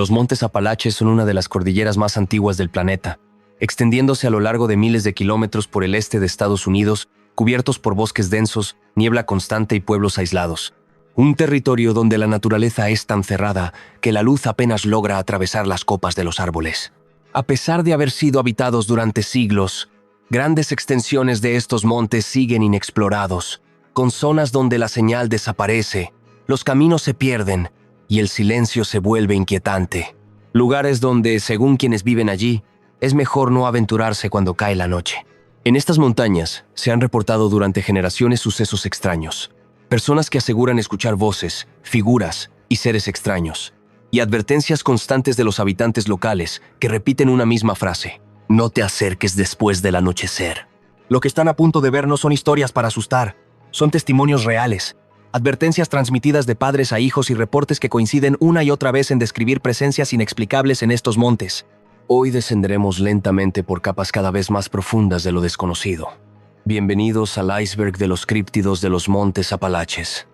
Los montes Apalaches son una de las cordilleras más antiguas del planeta, extendiéndose a lo largo de miles de kilómetros por el este de Estados Unidos, cubiertos por bosques densos, niebla constante y pueblos aislados. Un territorio donde la naturaleza es tan cerrada que la luz apenas logra atravesar las copas de los árboles. A pesar de haber sido habitados durante siglos, grandes extensiones de estos montes siguen inexplorados, con zonas donde la señal desaparece, los caminos se pierden y el silencio se vuelve inquietante. Lugares donde, según quienes viven allí, es mejor no aventurarse cuando cae la noche. En estas montañas se han reportado durante generaciones sucesos extraños. Personas que aseguran escuchar voces, figuras y seres extraños. Y advertencias constantes de los habitantes locales que repiten una misma frase: no te acerques después del anochecer. Lo que están a punto de ver no son historias para asustar, son testimonios reales. Advertencias transmitidas de padres a hijos y reportes que coinciden una y otra vez en describir presencias inexplicables en estos montes. Hoy descenderemos lentamente por capas cada vez más profundas de lo desconocido. Bienvenidos al iceberg de los críptidos de los montes Apalaches.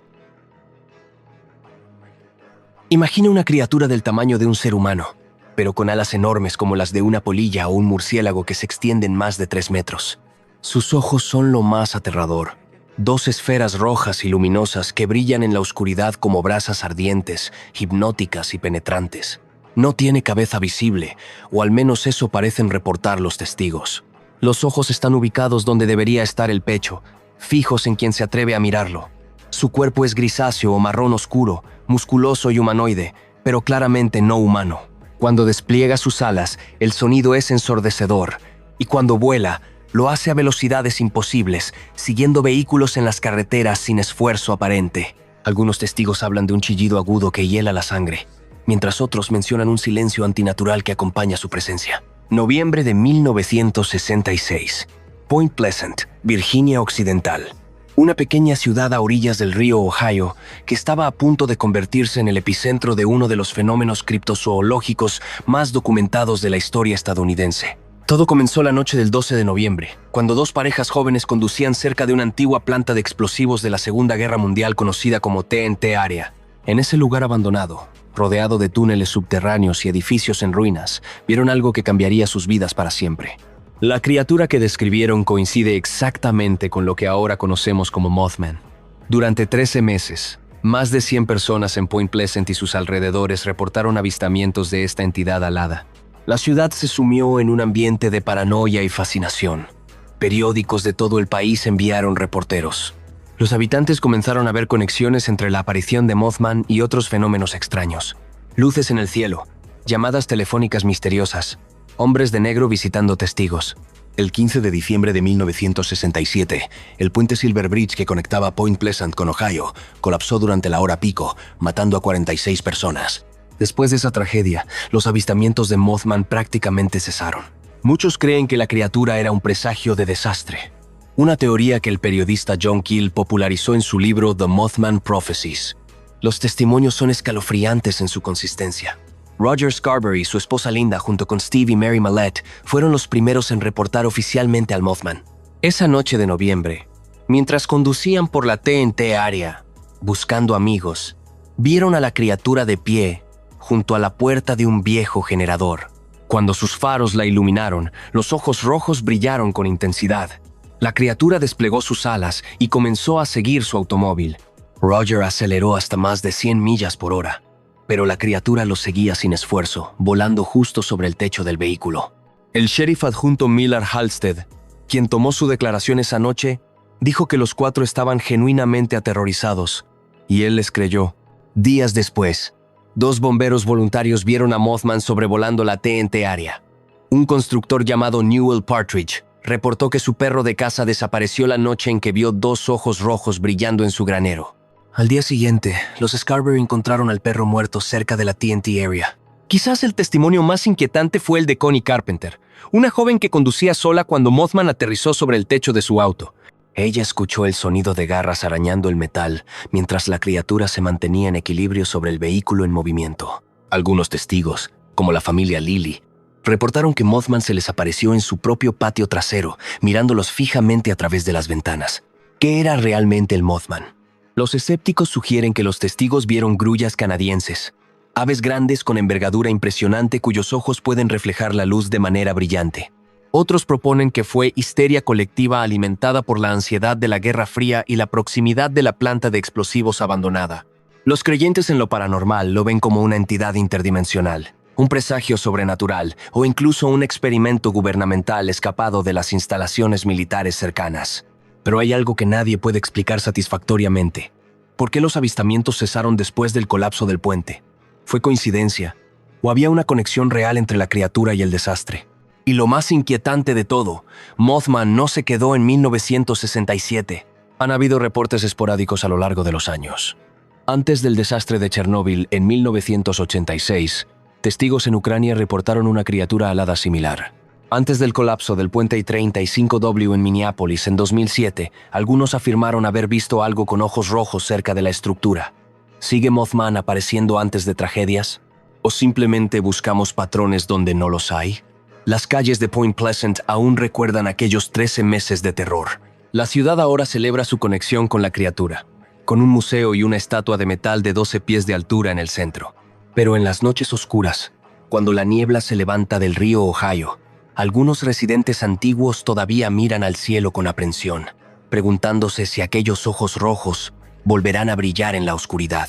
Imagina una criatura del tamaño de un ser humano, pero con alas enormes como las de una polilla o un murciélago que se extienden más de 3 metros. Sus ojos son lo más aterrador. 2 esferas rojas y luminosas que brillan en la oscuridad como brasas ardientes, hipnóticas y penetrantes. No tiene cabeza visible, o al menos eso parecen reportar los testigos. Los ojos están ubicados donde debería estar el pecho, fijos en quien se atreve a mirarlo. Su cuerpo es grisáceo o marrón oscuro, musculoso y humanoide, pero claramente no humano. Cuando despliega sus alas, el sonido es ensordecedor, y cuando vuela, lo hace a velocidades imposibles, siguiendo vehículos en las carreteras sin esfuerzo aparente. Algunos testigos hablan de un chillido agudo que hiela la sangre, mientras otros mencionan un silencio antinatural que acompaña su presencia. Noviembre de 1966. Point Pleasant, Virginia Occidental. Una pequeña ciudad a orillas del río Ohio que estaba a punto de convertirse en el epicentro de uno de los fenómenos criptozoológicos más documentados de la historia estadounidense. Todo comenzó la noche del 12 de noviembre, cuando 2 parejas jóvenes conducían cerca de una antigua planta de explosivos de la Segunda Guerra Mundial conocida como TNT Area. En ese lugar abandonado, rodeado de túneles subterráneos y edificios en ruinas, vieron algo que cambiaría sus vidas para siempre. La criatura que describieron coincide exactamente con lo que ahora conocemos como Mothman. Durante 13 meses, más de 100 personas en Point Pleasant y sus alrededores reportaron avistamientos de esta entidad alada. La ciudad se sumió en un ambiente de paranoia y fascinación. Periódicos de todo el país enviaron reporteros. Los habitantes comenzaron a ver conexiones entre la aparición de Mothman y otros fenómenos extraños. Luces en el cielo, llamadas telefónicas misteriosas, hombres de negro visitando testigos. El 15 de diciembre de 1967, el puente Silver Bridge que conectaba Point Pleasant con Ohio colapsó durante la hora pico, matando a 46 personas. Después de esa tragedia, los avistamientos de Mothman prácticamente cesaron. Muchos creen que la criatura era un presagio de desastre. Una teoría que el periodista John Keel popularizó en su libro The Mothman Prophecies. Los testimonios son escalofriantes en su consistencia. Roger Scarberry y su esposa Linda, junto con Steve y Mary Mallette, fueron los primeros en reportar oficialmente al Mothman. Esa noche de noviembre, mientras conducían por la TNT Area, buscando amigos, vieron a la criatura de pie junto a la puerta de un viejo generador. Cuando sus faros la iluminaron, los ojos rojos brillaron con intensidad. La criatura desplegó sus alas y comenzó a seguir su automóvil. Roger aceleró hasta más de 100 millas por hora, pero la criatura lo seguía sin esfuerzo, volando justo sobre el techo del vehículo. El sheriff adjunto Miller Halstead, quien tomó su declaración esa noche, dijo que los 4 estaban genuinamente aterrorizados, y él les creyó. Días después, 2 bomberos voluntarios vieron a Mothman sobrevolando la TNT Area. Un constructor llamado Newell Partridge reportó que su perro de casa desapareció la noche en que vio 2 ojos rojos brillando en su granero. Al día siguiente, los Scarberry encontraron al perro muerto cerca de la TNT Area. Quizás el testimonio más inquietante fue el de Connie Carpenter, una joven que conducía sola cuando Mothman aterrizó sobre el techo de su auto. Ella escuchó el sonido de garras arañando el metal mientras la criatura se mantenía en equilibrio sobre el vehículo en movimiento. Algunos testigos, como la familia Lilly, reportaron que Mothman se les apareció en su propio patio trasero, mirándolos fijamente a través de las ventanas. ¿Qué era realmente el Mothman? Los escépticos sugieren que los testigos vieron grullas canadienses, Aves grandes con envergadura impresionante cuyos ojos pueden reflejar la luz de manera brillante. Otros proponen que fue histeria colectiva alimentada por la ansiedad de la Guerra Fría y la proximidad de la planta de explosivos abandonada. Los creyentes en lo paranormal lo ven como una entidad interdimensional, un presagio sobrenatural o incluso un experimento gubernamental escapado de las instalaciones militares cercanas. Pero hay algo que nadie puede explicar satisfactoriamente. ¿Por qué los avistamientos cesaron después del colapso del puente? ¿Fue coincidencia? ¿O había una conexión real entre la criatura y el desastre? Y lo más inquietante de todo, Mothman no se quedó en 1967. Han habido reportes esporádicos a lo largo de los años. Antes del desastre de Chernóbil en 1986, testigos en Ucrania reportaron una criatura alada similar. Antes del colapso del puente I-35W en Minneapolis en 2007, algunos afirmaron haber visto algo con ojos rojos cerca de la estructura. ¿Sigue Mothman apareciendo antes de tragedias? ¿O simplemente buscamos patrones donde no los hay? Las calles de Point Pleasant aún recuerdan aquellos 13 meses de terror. La ciudad ahora celebra su conexión con la criatura, con un museo y una estatua de metal de 12 pies de altura en el centro. Pero en las noches oscuras, cuando la niebla se levanta del río Ohio, algunos residentes antiguos todavía miran al cielo con aprensión, preguntándose si aquellos ojos rojos volverán a brillar en la oscuridad.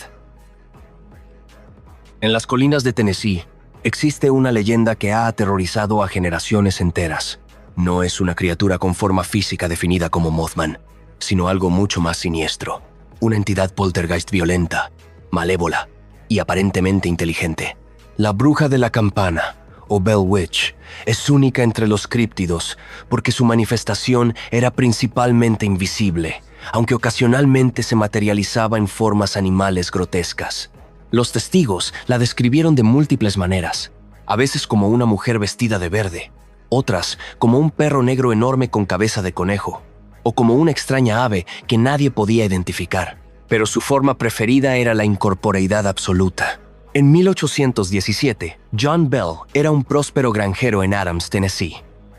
En las colinas de Tennessee, existe una leyenda que ha aterrorizado a generaciones enteras. No es una criatura con forma física definida como Mothman, sino algo mucho más siniestro. Una entidad poltergeist violenta, malévola y aparentemente inteligente. La bruja de la campana, o Bell Witch, es única entre los críptidos porque su manifestación era principalmente invisible, aunque ocasionalmente se materializaba en formas animales grotescas. Los testigos la describieron de múltiples maneras, a veces como una mujer vestida de verde, otras como un perro negro enorme con cabeza de conejo, o como una extraña ave que nadie podía identificar. Pero su forma preferida era la incorporeidad absoluta. En 1817, John Bell era un próspero granjero en Adams, Tennessee,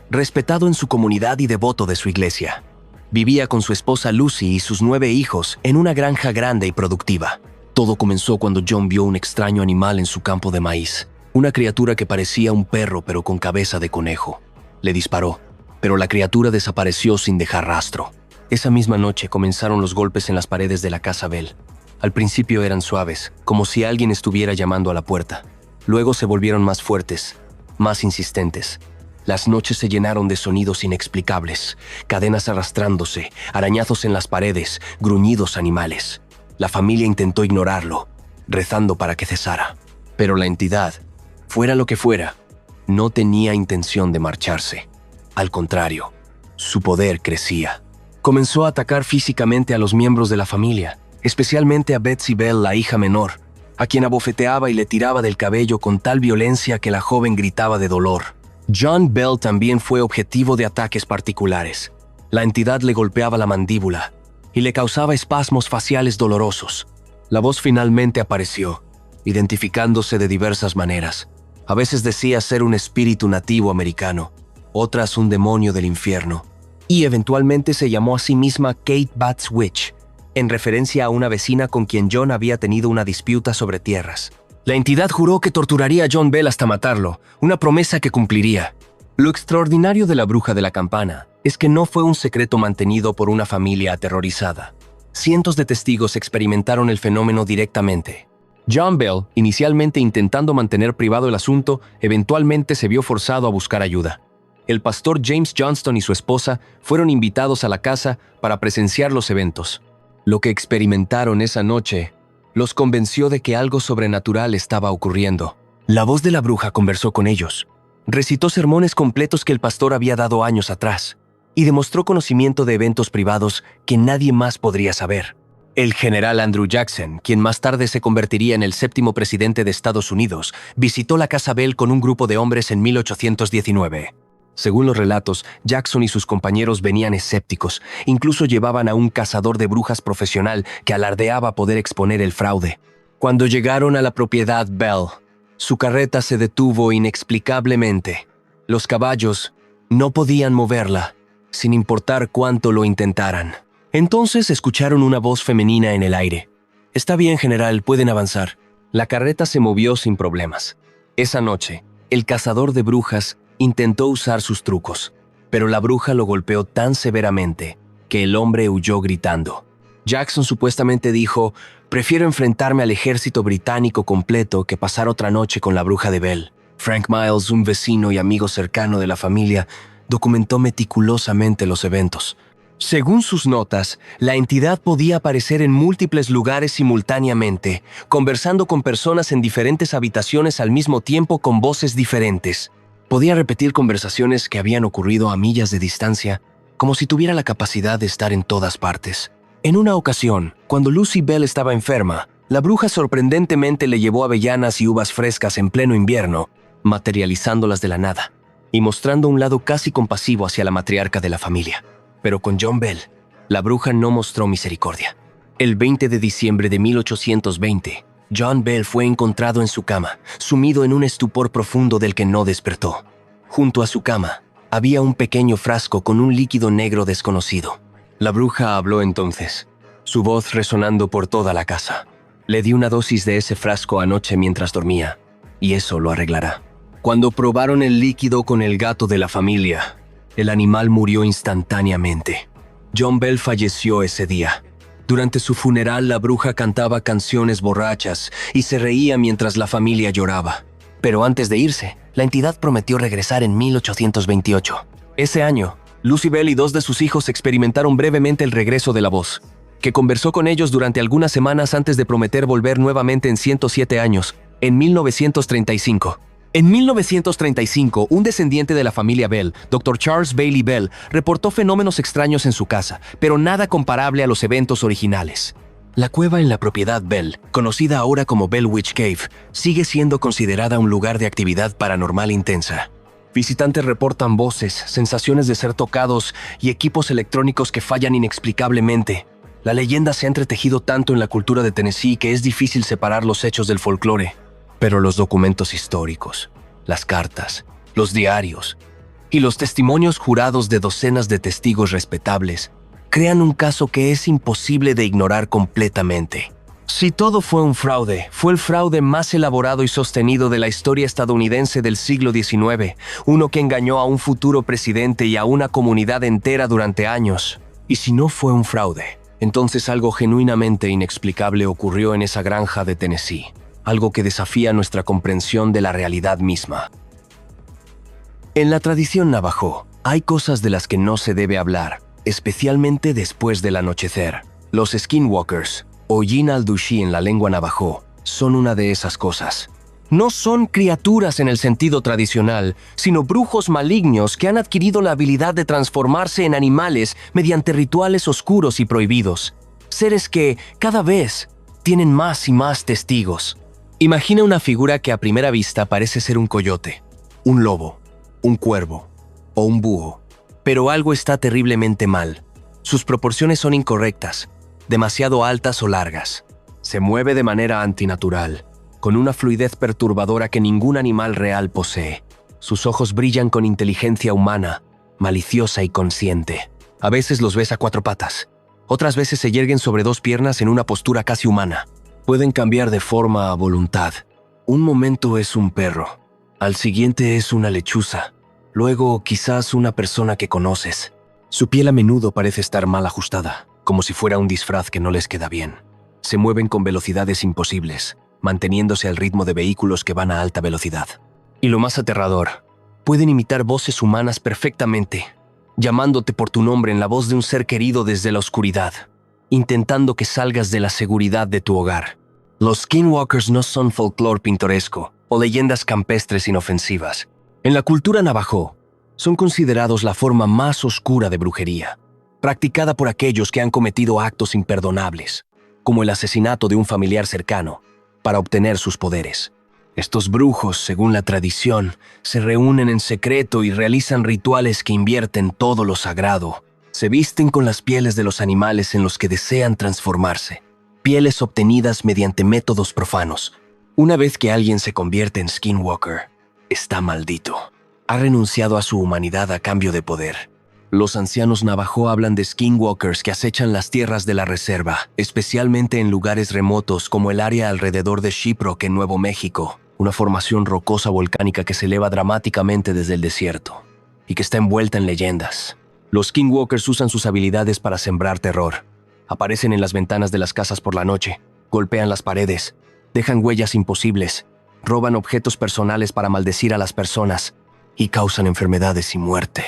respetado en su comunidad y devoto de su iglesia. Vivía con su esposa Lucy y sus 9 hijos en una granja grande y productiva. Todo comenzó cuando John vio un extraño animal en su campo de maíz, una criatura que parecía un perro pero con cabeza de conejo. Le disparó, pero la criatura desapareció sin dejar rastro. Esa misma noche comenzaron los golpes en las paredes de la casa Bell. Al principio eran suaves, como si alguien estuviera llamando a la puerta. Luego se volvieron más fuertes, más insistentes. Las noches se llenaron de sonidos inexplicables, cadenas arrastrándose, arañazos en las paredes, gruñidos animales. La familia intentó ignorarlo, rezando para que cesara. Pero la entidad, fuera lo que fuera, no tenía intención de marcharse. Al contrario, su poder crecía. Comenzó a atacar físicamente a los miembros de la familia, especialmente a Betsy Bell, la hija menor, a quien abofeteaba y le tiraba del cabello con tal violencia que la joven gritaba de dolor. John Bell también fue objetivo de ataques particulares. La entidad le golpeaba la mandíbula y le causaba espasmos faciales dolorosos. La voz finalmente apareció, identificándose de diversas maneras. A veces decía ser un espíritu nativo americano, otras un demonio del infierno, y eventualmente se llamó a sí misma Kate Batts Witch, en referencia a una vecina con quien John había tenido una disputa sobre tierras. La entidad juró que torturaría a John Bell hasta matarlo, una promesa que cumpliría. Lo extraordinario de la bruja de la campana es que no fue un secreto mantenido por una familia aterrorizada. Cientos de testigos experimentaron el fenómeno directamente. John Bell, inicialmente intentando mantener privado el asunto, eventualmente se vio forzado a buscar ayuda. El pastor James Johnston y su esposa fueron invitados a la casa para presenciar los eventos. Lo que experimentaron esa noche los convenció de que algo sobrenatural estaba ocurriendo. La voz de la bruja conversó con ellos, recitó sermones completos que el pastor había dado años atrás y demostró conocimiento de eventos privados que nadie más podría saber. El general Andrew Jackson, quien más tarde se convertiría en el 7º presidente de Estados Unidos, visitó la Casa Bell con un grupo de hombres en 1819. Según los relatos, Jackson y sus compañeros venían escépticos, incluso llevaban a un cazador de brujas profesional que alardeaba poder exponer el fraude. Cuando llegaron a la propiedad Bell, su carreta se detuvo inexplicablemente. Los caballos no podían moverla, sin importar cuánto lo intentaran. Entonces escucharon una voz femenina en el aire. «Está bien, general, pueden avanzar». La carreta se movió sin problemas. Esa noche, el cazador de brujas intentó usar sus trucos, pero la bruja lo golpeó tan severamente que el hombre huyó gritando. Jackson supuestamente dijo: «Prefiero enfrentarme al ejército británico completo que pasar otra noche con la bruja de Bell». Frank Miles, un vecino y amigo cercano de la familia, documentó meticulosamente los eventos. Según sus notas, la entidad podía aparecer en múltiples lugares simultáneamente, conversando con personas en diferentes habitaciones al mismo tiempo con voces diferentes. Podía repetir conversaciones que habían ocurrido a millas de distancia, como si tuviera la capacidad de estar en todas partes. En una ocasión, cuando Lucy Bell estaba enferma, la bruja sorprendentemente le llevó avellanas y uvas frescas en pleno invierno, materializándolas de la nada, y mostrando un lado casi compasivo hacia la matriarca de la familia. Pero con John Bell, la bruja no mostró misericordia. El 20 de diciembre de 1820, John Bell fue encontrado en su cama, sumido en un estupor profundo del que no despertó. Junto a su cama, había un pequeño frasco con un líquido negro desconocido. La bruja habló entonces, su voz resonando por toda la casa. Le di una dosis de ese frasco anoche mientras dormía, y eso lo arreglará. Cuando probaron el líquido con el gato de la familia, el animal murió instantáneamente. John Bell falleció ese día. Durante su funeral, la bruja cantaba canciones borrachas y se reía mientras la familia lloraba. Pero antes de irse, la entidad prometió regresar en 1828. Ese año, Lucy Bell y 2 de sus hijos experimentaron brevemente el regreso de la voz, que conversó con ellos durante algunas semanas antes de prometer volver nuevamente en 107 años, en 1935. En 1935, un descendiente de la familia Bell, Dr. Charles Bailey Bell, reportó fenómenos extraños en su casa, pero nada comparable a los eventos originales. La cueva en la propiedad Bell, conocida ahora como Bell Witch Cave, sigue siendo considerada un lugar de actividad paranormal intensa. Visitantes reportan voces, sensaciones de ser tocados y equipos electrónicos que fallan inexplicablemente. La leyenda se ha entretejido tanto en la cultura de Tennessee que es difícil separar los hechos del folclore. Pero los documentos históricos, las cartas, los diarios y los testimonios jurados de docenas de testigos respetables crean un caso que es imposible de ignorar completamente. Si todo fue un fraude, fue el fraude más elaborado y sostenido de la historia estadounidense del siglo XIX, uno que engañó a un futuro presidente y a una comunidad entera durante años. Y si no fue un fraude, entonces algo genuinamente inexplicable ocurrió en esa granja de Tennessee. Algo que desafía nuestra comprensión de la realidad misma. En la tradición navajo, hay cosas de las que no se debe hablar, especialmente después del anochecer. Los skinwalkers, o Jin al-Dushi en la lengua navajo, son una de esas cosas. No son criaturas en el sentido tradicional, sino brujos malignos que han adquirido la habilidad de transformarse en animales mediante rituales oscuros y prohibidos. Seres que, cada vez, tienen más y más testigos. Imagina una figura que a primera vista parece ser un coyote, un lobo, un cuervo o un búho, pero algo está terriblemente mal. Sus proporciones son incorrectas, demasiado altas o largas. Se mueve de manera antinatural, con una fluidez perturbadora que ningún animal real posee. Sus ojos brillan con inteligencia humana, maliciosa y consciente. A veces los ves a 4 patas, otras veces se yerguen sobre 2 piernas en una postura casi humana. Pueden cambiar de forma a voluntad. Un momento es un perro, al siguiente es una lechuza, luego quizás una persona que conoces. Su piel a menudo parece estar mal ajustada, como si fuera un disfraz que no les queda bien. Se mueven con velocidades imposibles, manteniéndose al ritmo de vehículos que van a alta velocidad. Y lo más aterrador, pueden imitar voces humanas perfectamente, llamándote por tu nombre en la voz de un ser querido desde la oscuridad, intentando que salgas de la seguridad de tu hogar. Los skinwalkers no son folclore pintoresco o leyendas campestres inofensivas. En la cultura navajo, son considerados la forma más oscura de brujería, practicada por aquellos que han cometido actos imperdonables, como el asesinato de un familiar cercano, para obtener sus poderes. Estos brujos, según la tradición, se reúnen en secreto y realizan rituales que invierten todo lo sagrado. Se visten con las pieles de los animales en los que desean transformarse, pieles obtenidas mediante métodos profanos. Una vez que alguien se convierte en skinwalker, está maldito. Ha renunciado a su humanidad a cambio de poder. Los ancianos Navajo hablan de skinwalkers que acechan las tierras de la reserva, especialmente en lugares remotos como el área alrededor de Shiprock en Nuevo México, una formación rocosa volcánica que se eleva dramáticamente desde el desierto y que está envuelta en leyendas. Los skinwalkers usan sus habilidades para sembrar terror. Aparecen en las ventanas de las casas por la noche, golpean las paredes, dejan huellas imposibles, roban objetos personales para maldecir a las personas y causan enfermedades y muerte.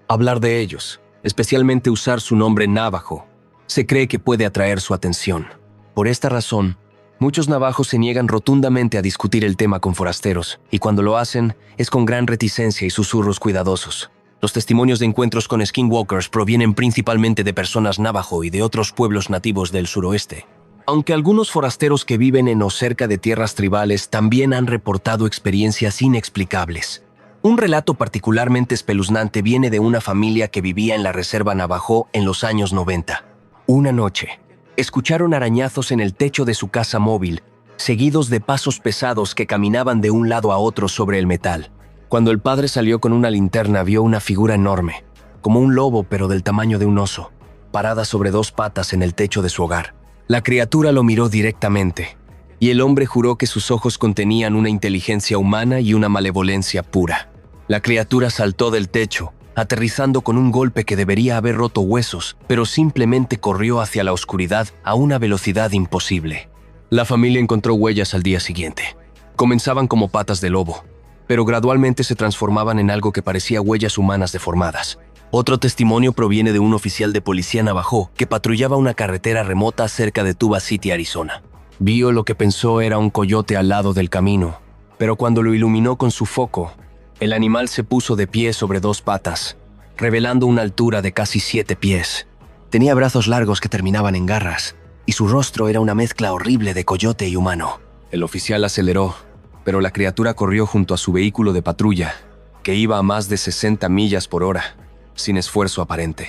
Hablar de ellos, especialmente usar su nombre Navajo, se cree que puede atraer su atención. Por esta razón, muchos navajos se niegan rotundamente a discutir el tema con forasteros, y cuando lo hacen, es con gran reticencia y susurros cuidadosos. Los testimonios de encuentros con skinwalkers provienen principalmente de personas Navajo y de otros pueblos nativos del suroeste. Aunque algunos forasteros que viven en o cerca de tierras tribales también han reportado experiencias inexplicables. Un relato particularmente espeluznante viene de una familia que vivía en la reserva Navajo en los años 90. Una noche, escucharon arañazos en el techo de su casa móvil, seguidos de pasos pesados que caminaban de un lado a otro sobre el metal. Cuando el padre salió con una linterna, vio una figura enorme, como un lobo pero del tamaño de un oso, parada sobre dos patas en el techo de su hogar. La criatura lo miró directamente, y el hombre juró que sus ojos contenían una inteligencia humana y una malevolencia pura. La criatura saltó del techo, aterrizando con un golpe que debería haber roto huesos, pero simplemente corrió hacia la oscuridad a una velocidad imposible. La familia encontró huellas al día siguiente. Comenzaban como patas de lobo, pero gradualmente se transformaban en algo que parecía huellas humanas deformadas. Otro testimonio proviene de un oficial de policía Navajo que patrullaba una carretera remota cerca de Tuba City, Arizona. Vio lo que pensó era un coyote al lado del camino, pero cuando lo iluminó con su foco, el animal se puso de pie sobre dos patas, revelando una altura de casi 7 pies. Tenía brazos largos que terminaban en garras, y su rostro era una mezcla horrible de coyote y humano. El oficial aceleró, pero la criatura corrió junto a su vehículo de patrulla, que iba a más de 60 millas por hora, sin esfuerzo aparente.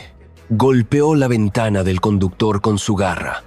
Golpeó la ventana del conductor con su garra,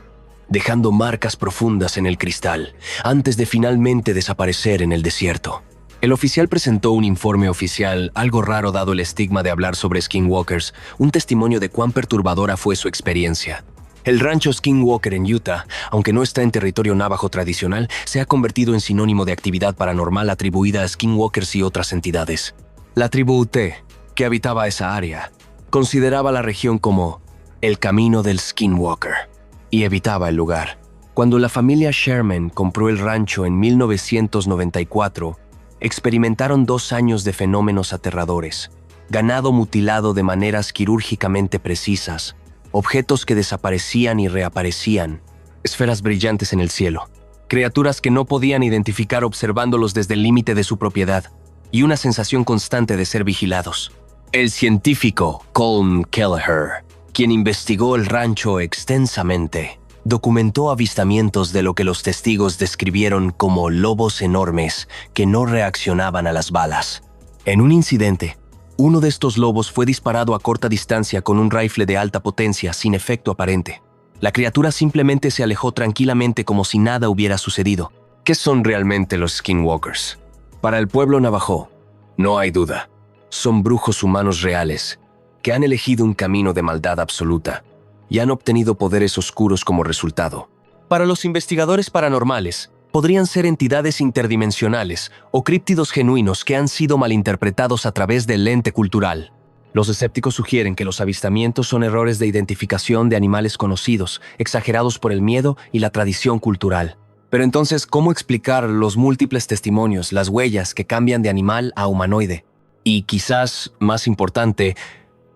dejando marcas profundas en el cristal, antes de finalmente desaparecer en el desierto. El oficial presentó un informe oficial, algo raro dado el estigma de hablar sobre skinwalkers, un testimonio de cuán perturbadora fue su experiencia. El rancho Skinwalker en Utah, aunque no está en territorio navajo tradicional, se ha convertido en sinónimo de actividad paranormal atribuida a skinwalkers y otras entidades. La tribu Ute, que habitaba esa área, consideraba la región como el camino del skinwalker y evitaba el lugar. Cuando la familia Sherman compró el rancho en 1994, experimentaron 2 años de fenómenos aterradores: ganado mutilado de maneras quirúrgicamente precisas, objetos que desaparecían y reaparecían, esferas brillantes en el cielo, criaturas que no podían identificar observándolos desde el límite de su propiedad, y una sensación constante de ser vigilados. El científico Colm Kelleher, quien investigó el rancho extensamente, documentó avistamientos de lo que los testigos describieron como lobos enormes que no reaccionaban a las balas. En un incidente, uno de estos lobos fue disparado a corta distancia con un rifle de alta potencia sin efecto aparente. La criatura simplemente se alejó tranquilamente como si nada hubiera sucedido. ¿Qué son realmente los skinwalkers? Para el pueblo navajo, no hay duda. Son brujos humanos reales que han elegido un camino de maldad absoluta y han obtenido poderes oscuros como resultado. Para los investigadores paranormales, podrían ser entidades interdimensionales o críptidos genuinos que han sido malinterpretados a través del lente cultural. Los escépticos sugieren que los avistamientos son errores de identificación de animales conocidos, exagerados por el miedo y la tradición cultural. Pero entonces, ¿cómo explicar los múltiples testimonios, las huellas que cambian de animal a humanoide? Y quizás, más importante,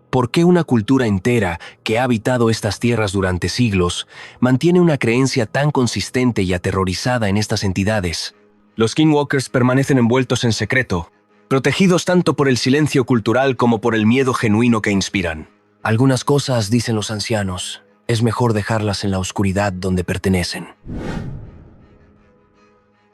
¿por qué una cultura entera que ha habitado estas tierras durante siglos mantiene una creencia tan consistente y aterrorizada en estas entidades? Los skinwalkers permanecen envueltos en secreto, protegidos tanto por el silencio cultural como por el miedo genuino que inspiran. Algunas cosas, dicen los ancianos, es mejor dejarlas en la oscuridad donde pertenecen.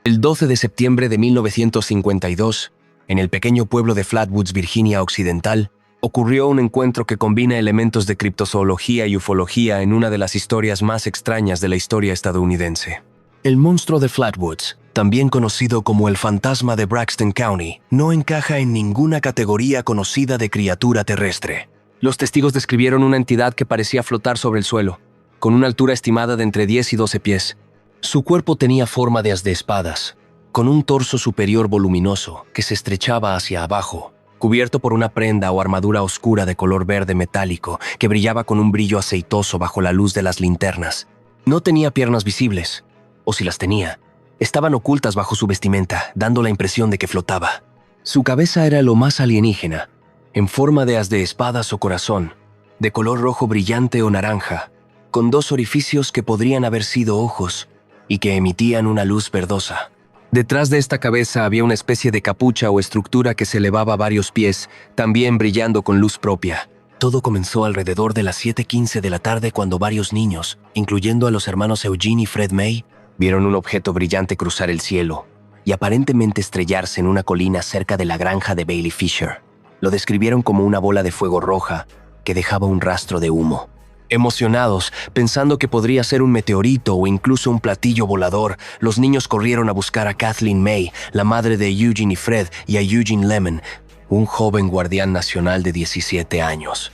El 12 de septiembre de 1952, en el pequeño pueblo de Flatwoods, Virginia Occidental, ocurrió un encuentro que combina elementos de criptozoología y ufología en una de las historias más extrañas de la historia estadounidense. El monstruo de Flatwoods, también conocido como el fantasma de Braxton County, no encaja en ninguna categoría conocida de criatura terrestre. Los testigos describieron una entidad que parecía flotar sobre el suelo, con una altura estimada de entre 10 y 12 pies. Su cuerpo tenía forma de as de espadas, con un torso superior voluminoso que se estrechaba hacia abajo, cubierto por una prenda o armadura oscura de color verde metálico que brillaba con un brillo aceitoso bajo la luz de las linternas. No tenía piernas visibles, o si las tenía, estaban ocultas bajo su vestimenta, dando la impresión de que flotaba. Su cabeza era lo más alienígena, en forma de as de espadas o corazón, de color rojo brillante o naranja, con dos orificios que podrían haber sido ojos y que emitían una luz verdosa. Detrás de esta cabeza había una especie de capucha o estructura que se elevaba a varios pies, también brillando con luz propia. Todo comenzó alrededor de las 7:15 de la tarde cuando varios niños, incluyendo a los hermanos Eugene y Fred May, vieron un objeto brillante cruzar el cielo y aparentemente estrellarse en una colina cerca de la granja de Bailey Fisher. Lo describieron como una bola de fuego roja que dejaba un rastro de humo. Emocionados, pensando que podría ser un meteorito o incluso un platillo volador, los niños corrieron a buscar a Kathleen May, la madre de Eugene y Fred, y a Eugene Lemon, un joven guardián nacional de 17 años.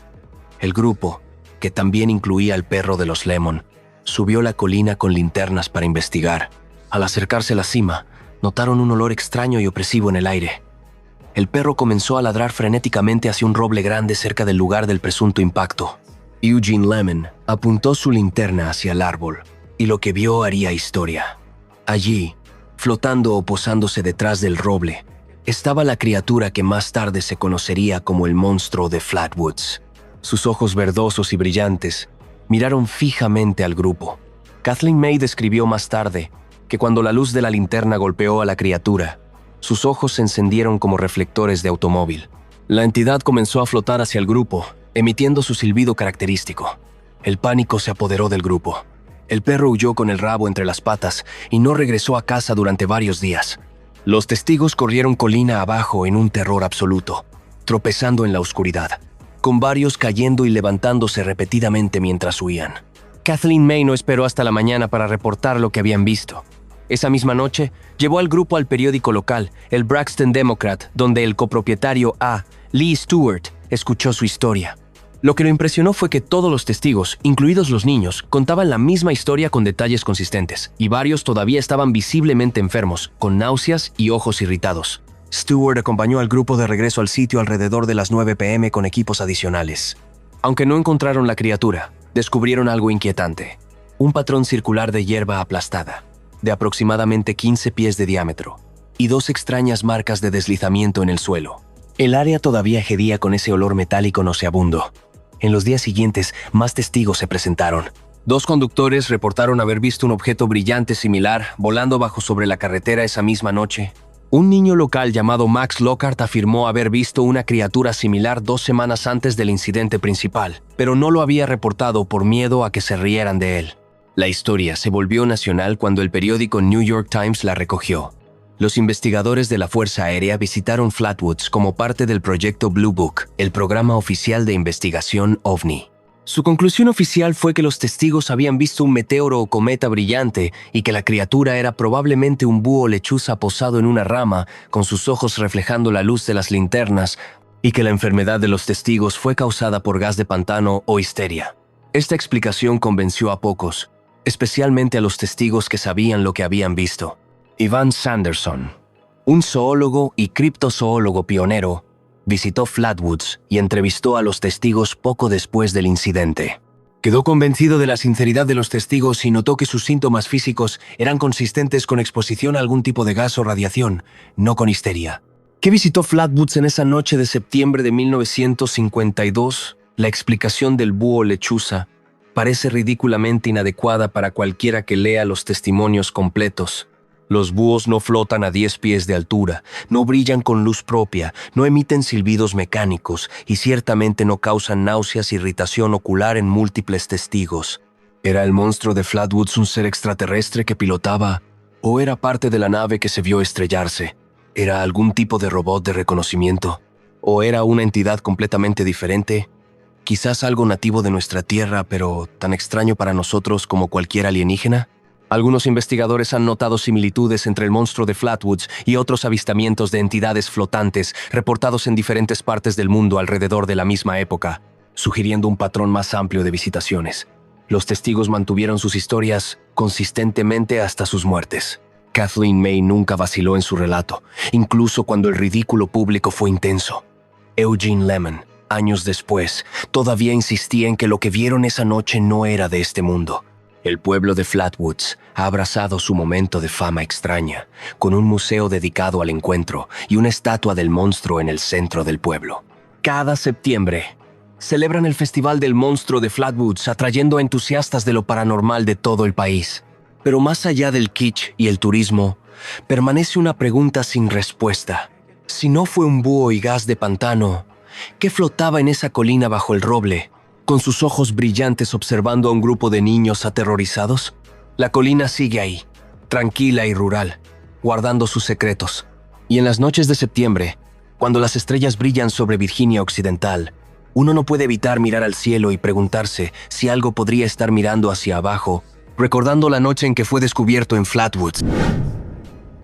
El grupo, que también incluía al perro de los Lemon, subió la colina con linternas para investigar. Al acercarse a la cima, notaron un olor extraño y opresivo en el aire. El perro comenzó a ladrar frenéticamente hacia un roble grande cerca del lugar del presunto impacto. Eugene Lemon apuntó su linterna hacia el árbol, y lo que vio haría historia. Allí, flotando o posándose detrás del roble, estaba la criatura que más tarde se conocería como el monstruo de Flatwoods. Sus ojos verdosos y brillantes miraron fijamente al grupo. Kathleen May describió más tarde que cuando la luz de la linterna golpeó a la criatura, sus ojos se encendieron como reflectores de automóvil. La entidad comenzó a flotar hacia el grupo, emitiendo su silbido característico. El pánico se apoderó del grupo. El perro huyó con el rabo entre las patas y no regresó a casa durante varios días. Los testigos corrieron colina abajo en un terror absoluto, tropezando en la oscuridad, con varios cayendo y levantándose repetidamente mientras huían. Kathleen May no esperó hasta la mañana para reportar lo que habían visto. Esa misma noche, llevó al grupo al periódico local, el Braxton Democrat, donde el copropietario A. Lee Stewart escuchó su historia. Lo que lo impresionó fue que todos los testigos, incluidos los niños, contaban la misma historia con detalles consistentes, y varios todavía estaban visiblemente enfermos, con náuseas y ojos irritados. Stewart acompañó al grupo de regreso al sitio alrededor de las 9 p.m. con equipos adicionales. Aunque no encontraron la criatura, descubrieron algo inquietante: un patrón circular de hierba aplastada, de aproximadamente 15 pies de diámetro, y dos extrañas marcas de deslizamiento en el suelo. El área todavía hedía con ese olor metálico nauseabundo. En los días siguientes, más testigos se presentaron. 2 conductores reportaron haber visto un objeto brillante similar volando bajo sobre la carretera esa misma noche. Un niño local llamado Max Lockhart afirmó haber visto una criatura similar 2 semanas antes del incidente principal, pero no lo había reportado por miedo a que se rieran de él. La historia se volvió nacional cuando el periódico New York Times la recogió. Los investigadores de la Fuerza Aérea visitaron Flatwoods como parte del proyecto Blue Book, el programa oficial de investigación OVNI. Su conclusión oficial fue que los testigos habían visto un meteoro o cometa brillante y que la criatura era probablemente un búho lechuza posado en una rama, con sus ojos reflejando la luz de las linternas, y que la enfermedad de los testigos fue causada por gas de pantano o histeria. Esta explicación convenció a pocos, especialmente a los testigos que sabían lo que habían visto. Ivan Sanderson, un zoólogo y criptozoólogo pionero, visitó Flatwoods y entrevistó a los testigos poco después del incidente. Quedó convencido de la sinceridad de los testigos y notó que sus síntomas físicos eran consistentes con exposición a algún tipo de gas o radiación, no con histeria. ¿Qué visitó Flatwoods en esa noche de septiembre de 1952? La explicación del búho lechuza parece ridículamente inadecuada para cualquiera que lea los testimonios completos. Los búhos no flotan a 10 pies de altura, no brillan con luz propia, no emiten silbidos mecánicos y ciertamente no causan náuseas e irritación ocular en múltiples testigos. ¿Era el monstruo de Flatwoods un ser extraterrestre que pilotaba? ¿O era parte de la nave que se vio estrellarse? ¿Era algún tipo de robot de reconocimiento? ¿O era una entidad completamente diferente? Quizás algo nativo de nuestra Tierra, pero tan extraño para nosotros como cualquier alienígena. Algunos investigadores han notado similitudes entre el monstruo de Flatwoods y otros avistamientos de entidades flotantes reportados en diferentes partes del mundo alrededor de la misma época. sugiriendo un patrón más amplio de visitaciones. Los testigos mantuvieron sus historias consistentemente hasta sus muertes. Kathleen May nunca vaciló en su relato, incluso cuando el ridículo público fue intenso. Eugene Lemon, años después, todavía insistía en que lo que vieron esa noche no era de este mundo. El pueblo de Flatwoods ha abrazado su momento de fama extraña, con un museo dedicado al encuentro y una estatua del monstruo en el centro del pueblo. Cada septiembre, celebran el Festival del Monstruo de Flatwoods, atrayendo a entusiastas de lo paranormal de todo el país. Pero más allá del kitsch y el turismo, permanece una pregunta sin respuesta. Si no fue un búho y gas de pantano, ¿qué flotaba en esa colina bajo el roble, con sus ojos brillantes observando a un grupo de niños aterrorizados? La colina sigue ahí, tranquila y rural, guardando sus secretos. Y en las noches de septiembre, cuando las estrellas brillan sobre Virginia Occidental, uno no puede evitar mirar al cielo y preguntarse si algo podría estar mirando hacia abajo, recordando la noche en que fue descubierto en Flatwoods.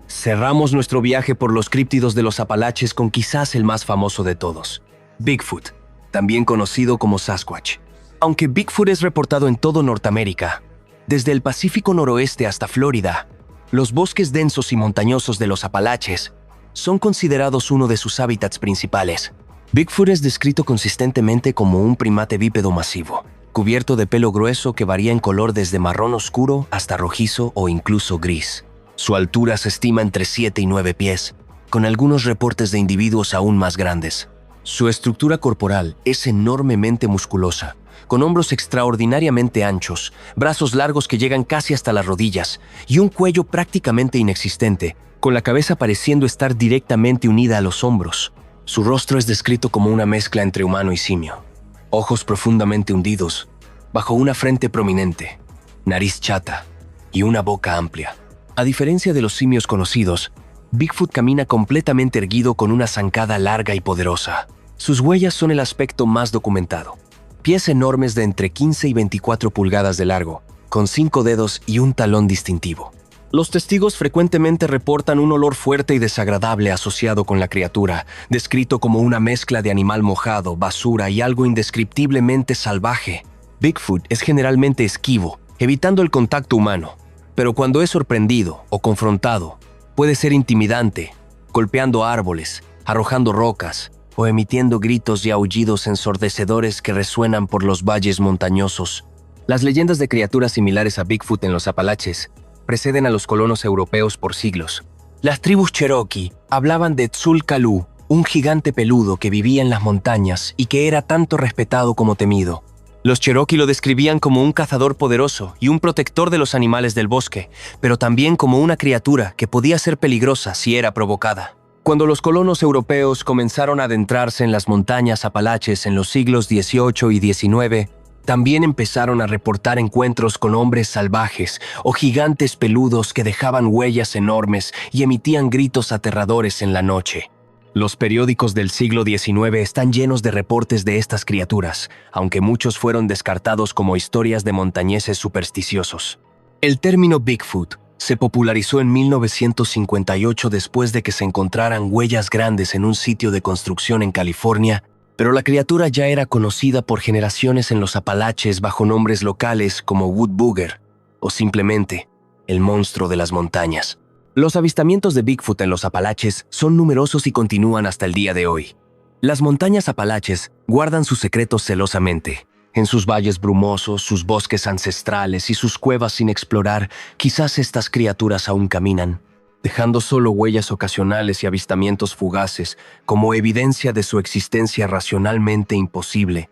Cerramos nuestro viaje por los críptidos de los Apalaches con quizás el más famoso de todos, Bigfoot, también conocido como Sasquatch. Aunque Bigfoot es reportado en todo Norteamérica, desde el Pacífico noroeste hasta Florida, los bosques densos y montañosos de los Apalaches son considerados uno de sus hábitats principales. Bigfoot es descrito consistentemente como un primate bípedo masivo, cubierto de pelo grueso que varía en color desde marrón oscuro hasta rojizo o incluso gris. Su altura se estima entre 7 y 9 pies, con algunos reportes de individuos aún más grandes. Su estructura corporal es enormemente musculosa, con hombros extraordinariamente anchos, brazos largos que llegan casi hasta las rodillas y un cuello prácticamente inexistente, con la cabeza pareciendo estar directamente unida a los hombros. Su rostro es descrito como una mezcla entre humano y simio. Ojos profundamente hundidos, bajo una frente prominente, nariz chata y una boca amplia. A diferencia de los simios conocidos, Bigfoot camina completamente erguido con una zancada larga y poderosa. Sus huellas son el aspecto más documentado. Pies enormes de entre 15 y 24 pulgadas de largo, con 5 dedos y un talón distintivo. Los testigos frecuentemente reportan un olor fuerte y desagradable asociado con la criatura, descrito como una mezcla de animal mojado, basura y algo indescriptiblemente salvaje. Bigfoot es generalmente esquivo, evitando el contacto humano, pero cuando es sorprendido o confrontado, puede ser intimidante, golpeando árboles, arrojando rocas o emitiendo gritos y aullidos ensordecedores que resuenan por los valles montañosos. Las leyendas de criaturas similares a Bigfoot en los Apalaches preceden a los colonos europeos por siglos. Las tribus Cherokee hablaban de Tzul'Kalú, un gigante peludo que vivía en las montañas y que era tanto respetado como temido. Los Cherokee lo describían como un cazador poderoso y un protector de los animales del bosque, pero también como una criatura que podía ser peligrosa si era provocada. Cuando los colonos europeos comenzaron a adentrarse en las montañas Apalaches en los siglos XVIII y XIX, también empezaron a reportar encuentros con hombres salvajes o gigantes peludos que dejaban huellas enormes y emitían gritos aterradores en la noche. Los periódicos del siglo XIX están llenos de reportes de estas criaturas, aunque muchos fueron descartados como historias de montañeses supersticiosos. El término Bigfoot se popularizó en 1958 después de que se encontraran huellas grandes en un sitio de construcción en California, pero la criatura ya era conocida por generaciones en los Apalaches bajo nombres locales como Wood Booger o simplemente el monstruo de las montañas. Los avistamientos de Bigfoot en los Apalaches son numerosos y continúan hasta el día de hoy. Las montañas Apalaches guardan sus secretos celosamente. En sus valles brumosos, sus bosques ancestrales y sus cuevas sin explorar, quizás estas criaturas aún caminan, dejando solo huellas ocasionales y avistamientos fugaces como evidencia de su existencia racionalmente imposible